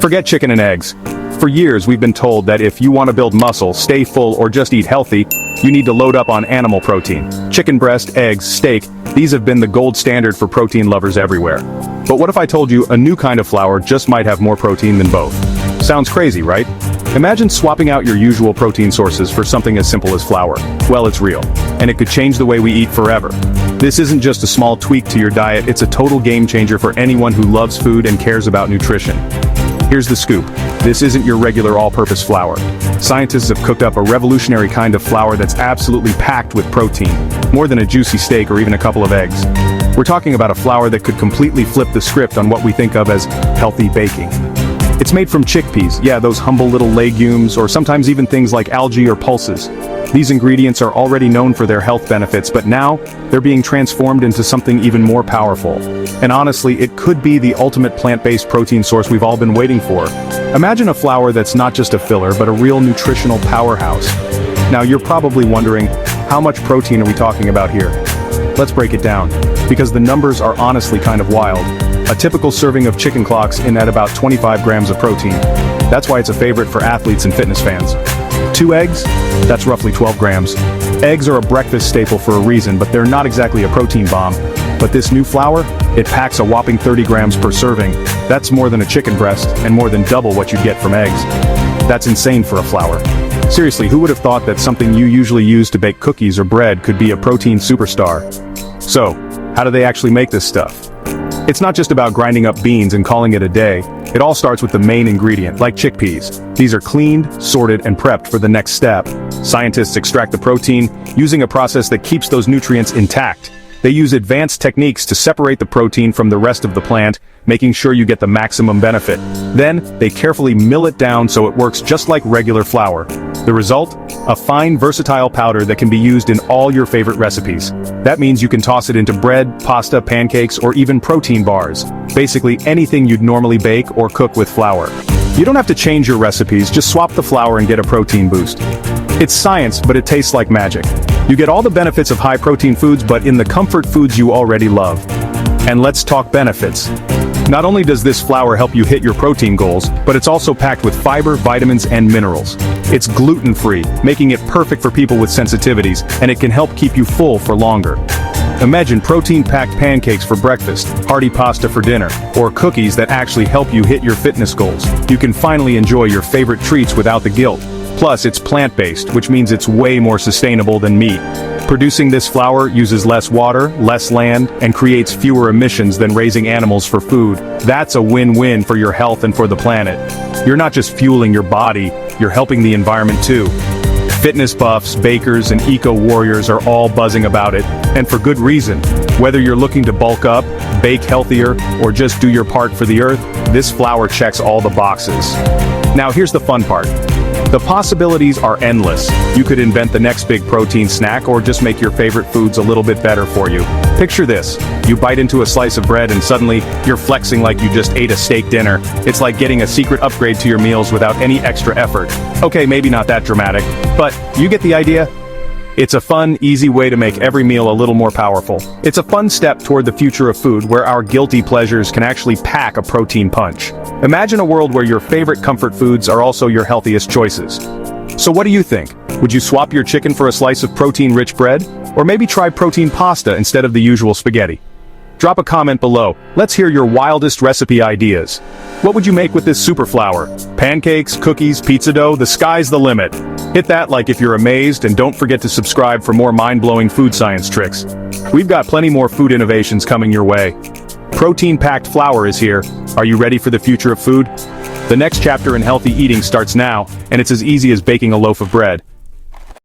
Forget chicken and eggs. For years we've been told that if you want to build muscle, stay full, or just eat healthy, you need to load up on animal protein. Chicken breast, eggs, steak, these have been the gold standard for protein lovers everywhere. But what if I told you a new kind of flour just might have more protein than both? Sounds crazy, right? Imagine swapping out your usual protein sources for something as simple as flour. Well, it's real. And it could change the way we eat forever. This isn't just a small tweak to your diet, it's a total game changer for anyone who loves food and cares about nutrition. Here's the scoop. This isn't your regular all-purpose flour. Scientists have cooked up a revolutionary kind of flour that's absolutely packed with protein, more than a juicy steak or even a couple of eggs. We're talking about a flour that could completely flip the script on what we think of as healthy baking. It's made from chickpeas, yeah, those humble little legumes, or sometimes even things like algae or pulses. These ingredients are already known for their health benefits, but now, they're being transformed into something even more powerful. And honestly, it could be the ultimate plant-based protein source we've all been waiting for. Imagine a flour that's not just a filler, but a real nutritional powerhouse. Now you're probably wondering, how much protein are we talking about here? Let's break it down, because the numbers are honestly kind of wild. A typical serving of chicken clocks in at about 25 grams of protein. That's why it's a favorite for athletes and fitness fans. 2 eggs? That's roughly 12 grams. Eggs are a breakfast staple for a reason, but they're not exactly a protein bomb. But this new flour? It packs a whopping 30 grams per serving. That's more than a chicken breast, and more than double what you'd get from eggs. That's insane for a flour. Seriously, who would have thought that something you usually use to bake cookies or bread could be a protein superstar? So, how do they actually make this stuff? It's not just about grinding up beans and calling it a day. It all starts with the main ingredient, like chickpeas. These are cleaned, sorted, and prepped for the next step. Scientists extract the protein, using a process that keeps those nutrients intact. They use advanced techniques to separate the protein from the rest of the plant, making sure you get the maximum benefit. Then, they carefully mill it down so it works just like regular flour. The result? A fine, versatile powder that can be used in all your favorite recipes. That means you can toss it into bread, pasta, pancakes, or even protein bars. Basically anything you'd normally bake or cook with flour. You don't have to change your recipes, just swap the flour and get a protein boost. It's science, but it tastes like magic. You get all the benefits of high-protein foods, but in the comfort foods you already love. And let's talk benefits. Not only does this flour help you hit your protein goals, but it's also packed with fiber, vitamins, and minerals. It's gluten-free, making it perfect for people with sensitivities, and it can help keep you full for longer. Imagine protein-packed pancakes for breakfast, hearty pasta for dinner, or cookies that actually help you hit your fitness goals. You can finally enjoy your favorite treats without the guilt. Plus, it's plant-based, which means it's way more sustainable than meat. Producing this flour uses less water, less land, and creates fewer emissions than raising animals for food. That's a win-win for your health and for the planet. You're not just fueling your body, you're helping the environment too. Fitness buffs, bakers, and eco-warriors are all buzzing about it, and for good reason. Whether you're looking to bulk up, bake healthier, or just do your part for the earth, this flour checks all the boxes. Now here's the fun part. The possibilities are endless. You could invent the next big protein snack or just make your favorite foods a little bit better for you. Picture this. You bite into a slice of bread and suddenly, you're flexing like you just ate a steak dinner. It's like getting a secret upgrade to your meals without any extra effort. Okay, maybe not that dramatic, but you get the idea? It's a fun, easy way to make every meal a little more powerful. It's a fun step toward the future of food where our guilty pleasures can actually pack a protein punch. Imagine a world where your favorite comfort foods are also your healthiest choices. So what do you think? Would you swap your chicken for a slice of protein-rich bread? Or maybe try protein pasta instead of the usual spaghetti? Drop a comment below. Let's hear your wildest recipe ideas. What would you make with this super flour? Pancakes, cookies, pizza dough, the sky's the limit. Hit that like if you're amazed, and don't forget to subscribe for more mind-blowing food science tricks. We've got plenty more food innovations coming your way. Protein-packed flour is here. Are you ready for the future of food? The next chapter in healthy eating starts now, and it's as easy as baking a loaf of bread.